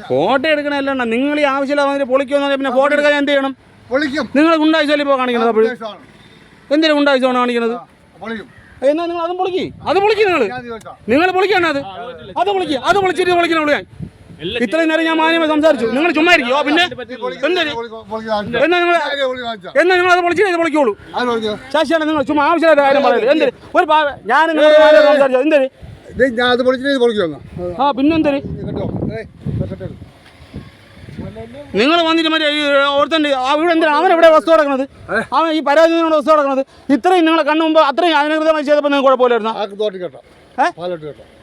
Photo എടുക്കണല്ല നിങ്ങൾ ഈ ആവശ്യമില്ല പൊളിക്കുമെന്ന് പിന്നെ ഫോട്ടോ എടുക്കാൻ എന്ത് ചെയ്യണം? നിങ്ങൾ ഉണ്ടായിച്ചല്ലേ ഇപ്പോൾ കാണിക്കുന്നത്? അപ്പോൾ എന്തിനാ ഉണ്ടായിച്ചാണ് കാണിക്കുന്നത്? എന്നാൽ നിങ്ങൾ അതും പൊളിക്കി, അത് പൊളിക്കും. നിങ്ങൾ പൊളിക്കാണ് അത് പൊളിച്ചിട്ട് പൊളിക്കണം. വിളിക്കാൻ ഇത്രയും നേരം ഞാൻ മാന്യമായി സംസാരിച്ചു. നിങ്ങൾ ചുമ്മാ ഇരിക്കുമോ? പിന്നെ എന്നാ നിങ്ങൾ അത് പൊളിച്ചിട്ട് ഇത് പൊളിക്കോളൂ. ശശിയാണ് നിങ്ങൾ ചുമ്മാ ആവശ്യമായിട്ട് കാര്യം പറയുന്നത്. എന്തിന് ഒരു ഞാൻ സംസാരിച്ചു എന്തിന്? പിന്നെന്തിന് നിങ്ങൾ വന്നിട്ട് മറ്റേ ഓർത്തണ്ട് ഇവിടെ എന്തിനാ അവൻ എവിടെ വസ്തു കിടക്കുന്നത്? അവൻ ഈ പരാജയത്തിനോട് വസ്തു കിടക്കുന്നത് ഇത്രയും നിങ്ങളെ കണ്ണു മുമ്പ് അത്രയും അനധികൃതമായി ചെയ്തപ്പോൾ നിങ്ങൾക്ക് കുഴപ്പമില്ലായിരുന്നു.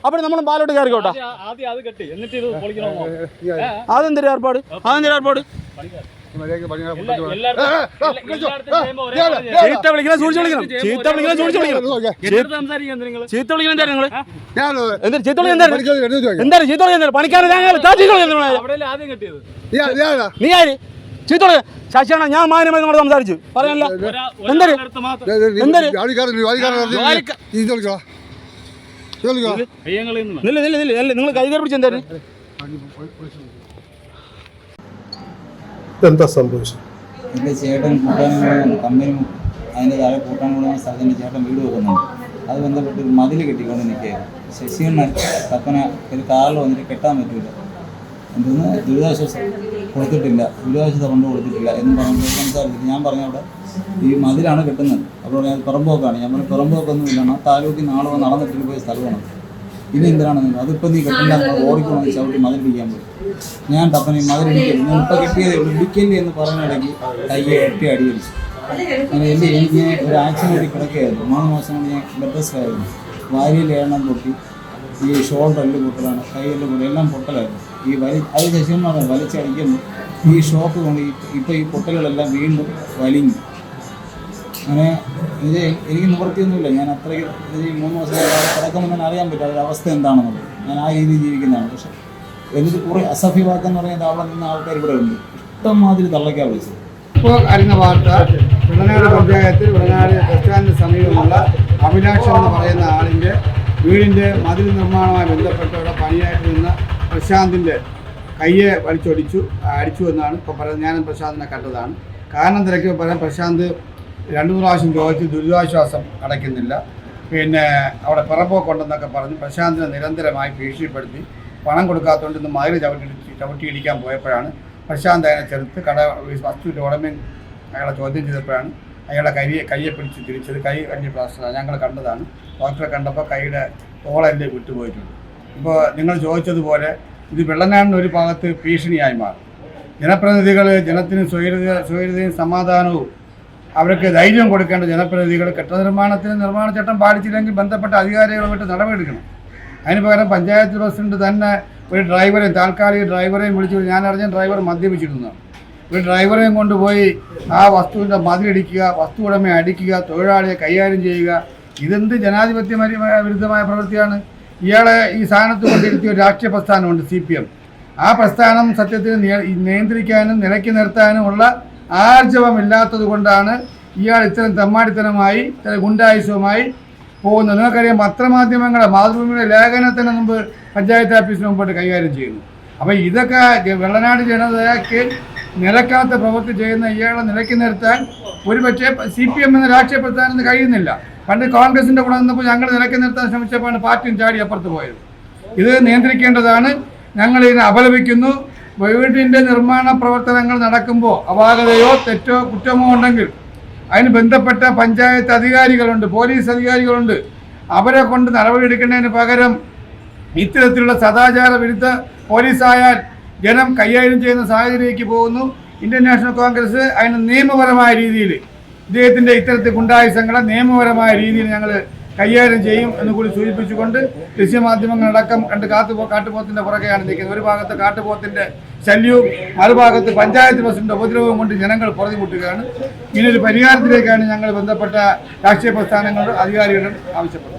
അപ്പോൾ നമ്മൾ പാലോട്ട് കയറിക്കോട്ടെ. അതെന്തൊരു ഏർപ്പാട്? ചീത്ത വിളിക്കണം, സൂക്ഷിച്ച് വിളിക്കണം. ചീത്ത വിളിക്കണം, സൂക്ഷിച്ച് വിളിക്കണം. ചീത്ത വിളിക്കണം എന്താ നിങ്ങൾ? എന്താ ചീത്ത വിളിക്കാൻ? എന്താ ചീത്ത വിളിക്കാൻ? പണിക്കാരെ നീ ആര് ചീത്ത വിളിക്കാൻ? ശശിയാണ് ഞാൻ മാന്യമായി നിങ്ങളോട് സംസാരിച്ചു പറയാനല്ല. എന്തൊരു നിങ്ങൾ കൈകാര്യം പിടിച്ചെന്തായാലും എന്താ സംഭവിച്ചത്? എൻ്റെ ചേട്ടൻ കമ്പനി അതിൻ്റെ താഴെ കൂട്ടാനുള്ള സ്ഥലത്തിൻ്റെ ചേട്ടൻ വീട് വെക്കുന്നുണ്ട്. അത് ബന്ധപ്പെട്ട് ഒരു മതിൽ കെട്ടിക്കൊണ്ട് നിൽക്കുകയായിരുന്നു. ശശികണ്ണൻ കപ്പന ഒരു കാറിൽ വന്നിട്ട് കെട്ടാൻ പറ്റില്ല, എന്തെന്ന് ദുരിതാശ്വാസം കൊടുത്തിട്ടില്ല, ദുരിതാശ്വാസ ഫണ്ട് കൊടുത്തിട്ടില്ല എന്ന് പറഞ്ഞ് സംസാരിച്ചിട്ട് ഞാൻ പറഞ്ഞ അവിടെ ഈ മതിലാണ് കെട്ടുന്നത്. അപ്പോൾ ഞാൻ പുറമ്പോക്കാണ്. ഞാൻ പറഞ്ഞ പുറമ്പോക്കൊന്നും ഇല്ലാണ്, ആ താലൂക്കിൽ നാളെ നടന്നിട്ട് പോയ സ്ഥലമാണ്. ഇനി എന്തിനാണ് നിങ്ങൾ അതിപ്പോൾ നീ കെട്ടില്ല ഓടിക്കണമെന്ന് ചവിട്ടി മതിലിടിക്കാൻ പോയി. ഞാൻ ടപ്പനെ മതിലിടിക്കരുത്, ഞാൻ ഇപ്പോൾ കിട്ടിയതേ ഉള്ളൂ, ഇടിക്കല്ലേ എന്ന് പറഞ്ഞിടയ്ക്ക് കയ്യെ എട്ടി അടി വലിച്ചു. അങ്ങനെ എനിക്ക് ഒരു ആക്സിഡന്റ് കൂടി കിടക്കുകയായിരുന്നു. 3 മാസം കൊണ്ട് ഞാൻ ബെഡ്റെസ്റ്റിലായിരുന്നു. വാരിയിൽ എണ്ണം പൊട്ടി, ഈ ഷോൾഡറിൽ പൊട്ടലാണ്, കൈയെല്ലാം പൊട്ടി, എല്ലാം പൊട്ടലായിരുന്നു. ഈ അത് ശശികണ്ണാണ് വലിച്ചടിക്കുമ്പോൾ ഈ ഷോക്ക് കൊണ്ട് ഇപ്പോൾ ഈ പൊട്ടലുകളെല്ലാം വീണ്ടും വലിഞ്ഞു. അങ്ങനെ ഇത് എനിക്ക് നിവൃത്തിയൊന്നുമില്ല. ഞാൻ അത്രയ്ക്ക് ഈ 3 മാസം കിടക്കുമ്പോൾ തന്നെ അറിയാൻ പറ്റും അവരുടെ അവസ്ഥ എന്താണെന്നുള്ളത്. ഞാൻ ആ രീതിയിൽ ജീവിക്കുന്നതാണ്. പക്ഷെ എന്നിട്ട് കുറേ അസഭ്യവാക്കെന്ന് പറയുന്നത് അവിടെ നിന്ന് ആൾക്കാർ ഇവിടെ ഉണ്ട്. ഇഷ്ടംമാതിരി തള്ളയ്ക്കാണ് വിളിച്ചത്. ഇപ്പോൾ അറിഞ്ഞ വാർത്ത, വെള്ളനാട് പഞ്ചായത്തിൽ വെള്ളനാട് ബസ് സ്റ്റാൻഡിന് സമീപമുള്ള അഭിലാഷ് എന്ന് പറയുന്ന ആളിൻ്റെ വീടിൻ്റെ മതിൽ നിർമ്മാണവുമായി ബന്ധപ്പെട്ട് ഇവിടെ പണിയായിട്ട് നിന്ന പ്രശാന്തിൻ്റെ കയ്യെ അടിച്ചു എന്നാണ് ഇപ്പോൾ പറയുന്നത്. ഞാനും പ്രശാന്തിനെ കണ്ടതാണ്. കാരണം തിരക്കി പറയാൻ പ്രശാന്ത് 2 പ്രാവശ്യം ചോദിച്ച് ദുരിതാശ്വാസം അടയ്ക്കുന്നില്ല, പിന്നെ അവിടെ പിറപ്പോക്കുണ്ടെന്നൊക്കെ പറഞ്ഞ് പ്രശാന്തിനെ നിരന്തരമായി ഭീഷണിപ്പെടുത്തി പണം കൊടുക്കാത്തതുകൊണ്ട് ഇന്ന് മതിൽ ചവിട്ടിയിടിക്കാൻ പോയപ്പോഴാണ് പ്രശാന്ത് അതിനെ ചെറുത്ത് വസ്തുവിൻ്റെ ഉടമയും അയാളെ ചോദ്യം ചെയ്തപ്പോഴാണ് അയാളെ കയ്യെ പിടിച്ച് തിരിച്ചത്. കൈ വലിയ പ്ലാസ്റ്ററാണ്, ഞങ്ങൾ കണ്ടതാണ്. ഡോക്ടറെ കണ്ടപ്പോൾ കൈയുടെ തോളെല്ലാം വിട്ടുപോയിട്ടുണ്ട്. ഇപ്പോൾ നിങ്ങൾ ചോദിച്ചതുപോലെ ഇത് വെള്ളനാടിന് ഒരു ഭാഗത്ത് ഭീഷണിയായി മാറും. ജനപ്രതിനിധികൾ ജനത്തിന് സ്വൈര്യതയും സമാധാനവും അവർക്ക് ധൈര്യം കൊടുക്കേണ്ട ജനപ്രതിനിധികൾ കെട്ടിട നിർമ്മാണ ചട്ടം പാലിച്ചില്ലെങ്കിൽ ബന്ധപ്പെട്ട അധികാരികളുമായിട്ട് നടപടിയെടുക്കണം. അതിന് പകരം പഞ്ചായത്ത് പ്രസിഡന്റ് തന്നെ ഒരു ഡ്രൈവറെയും താൽക്കാലിക ഡ്രൈവറെയും വിളിച്ചു. ഞാൻ അറിഞ്ഞ ഡ്രൈവർ മദ്യപിച്ചിരുന്നതാണ്. ഒരു ഡ്രൈവറെയും കൊണ്ടുപോയി ആ വസ്തുവിൻ്റെ മതിലിടിക്കുക, വസ്തു ഉടമയെ അടിക്കുക, തൊഴിലാളിയെ കൈകാര്യം ചെയ്യുക, ഇതെന്ത് ജനാധിപത്യ വിരുദ്ധമായ പ്രവൃത്തിയാണ്? ഇയാളെ ഈ സ്ഥാനത്ത് കൊണ്ടിരുത്തിയ ഒരു രാഷ്ട്രീയ പ്രസ്ഥാനമുണ്ട് CPM. ആ പ്രസ്ഥാനം സത്യത്തിൽ നിയന്ത്രിക്കാനും നിലയ്ക്ക് നിർത്താനുമുള്ള ആർജവമില്ലാത്തത് കൊണ്ടാണ് ഇയാൾ ഇത്തരം തെമ്മാടിത്തരമായി ഗുണ്ടായുസവുമായി പോകുന്നത്. നിങ്ങൾക്കറിയാം, പത്രമാധ്യമങ്ങളെ മാതൃഭൂമിയുടെ ലേഖനത്തിന് മുമ്പ് പഞ്ചായത്ത് ഓഫീസിന് മുമ്പോട്ട് കൈകാര്യം ചെയ്യുന്നു. അപ്പോൾ ഇതൊക്കെ വെള്ളനാട് ജനതയ്ക്ക് നിലക്കാത്ത പ്രവൃത്തി ചെയ്യുന്ന ഇയാളെ നിലയ്ക്ക് നിർത്താൻ ഒരുപക്ഷെ CPM എന്ന രാഷ്ട്രീയ പ്രസ്ഥാനത്തിന് കഴിയുന്നില്ല. പണ്ട് കോൺഗ്രസിൻ്റെ കൂടെ നിന്നപ്പോൾ ഞങ്ങൾ നിലയ്ക്ക് നിർത്താൻ ശ്രമിച്ചപ്പോഴാണ് പാർട്ടിയും ചാടി അപ്പുറത്ത് പോയത്. ഇത് നിയന്ത്രിക്കേണ്ടതാണ്. ഞങ്ങൾ ഇതിനെ അപലപിക്കുന്നു. വീടിൻ്റെ നിർമ്മാണ പ്രവർത്തനങ്ങൾ നടക്കുമ്പോൾ അപാകതയോ തെറ്റോ കുറ്റമോ ഉണ്ടെങ്കിൽ അതിന് ബന്ധപ്പെട്ട പഞ്ചായത്ത് അധികാരികളുണ്ട്, പോലീസ് അധികാരികളുണ്ട്. അവരെ കൊണ്ട് നടപടിയെടുക്കുന്നതിന് പകരം ഇത്തരത്തിലുള്ള സദാചാര വിരുദ്ധ പോലീസായാൽ ജനം കൈകാര്യം ചെയ്യുന്ന സാഹചര്യത്തിലേക്ക് പോകുന്നു. ഇന്ത്യൻ നാഷണൽ കോൺഗ്രസ് അതിന് നിയമപരമായ രീതിയിൽ ഇദ്ദേഹത്തിൻ്റെ ഇത്തരത്തിൽ ഗുണ്ടായുസങ്ങളെ നിയമപരമായ രീതിയിൽ ഞങ്ങൾ കൈകാര്യം ചെയ്യും എന്ന് കൂടി സൂചിപ്പിച്ചുകൊണ്ട് ദൃശ്യമാധ്യമങ്ങളടക്കം കാട്ടുപോത്തിൻ്റെ പുറകെയാണ് നിൽക്കുന്നത്. ഒരു ഭാഗത്ത് കാട്ടുപോത്തിൻ്റെ ശല്യവും മറുഭാഗത്ത് പഞ്ചായത്ത് പ്രസിഡന്റ് ഉപദ്രവവും കൊണ്ട് ജനങ്ങൾ പുറത്തുമുട്ടുകയാണ്. ഇതിനൊരു പരിഹാരത്തിലേക്കാണ് ഞങ്ങൾ ബന്ധപ്പെട്ട രാഷ്ട്രീയ പ്രസ്ഥാനങ്ങളുടെ അധികാരികളും ആവശ്യപ്പെടുന്നത്.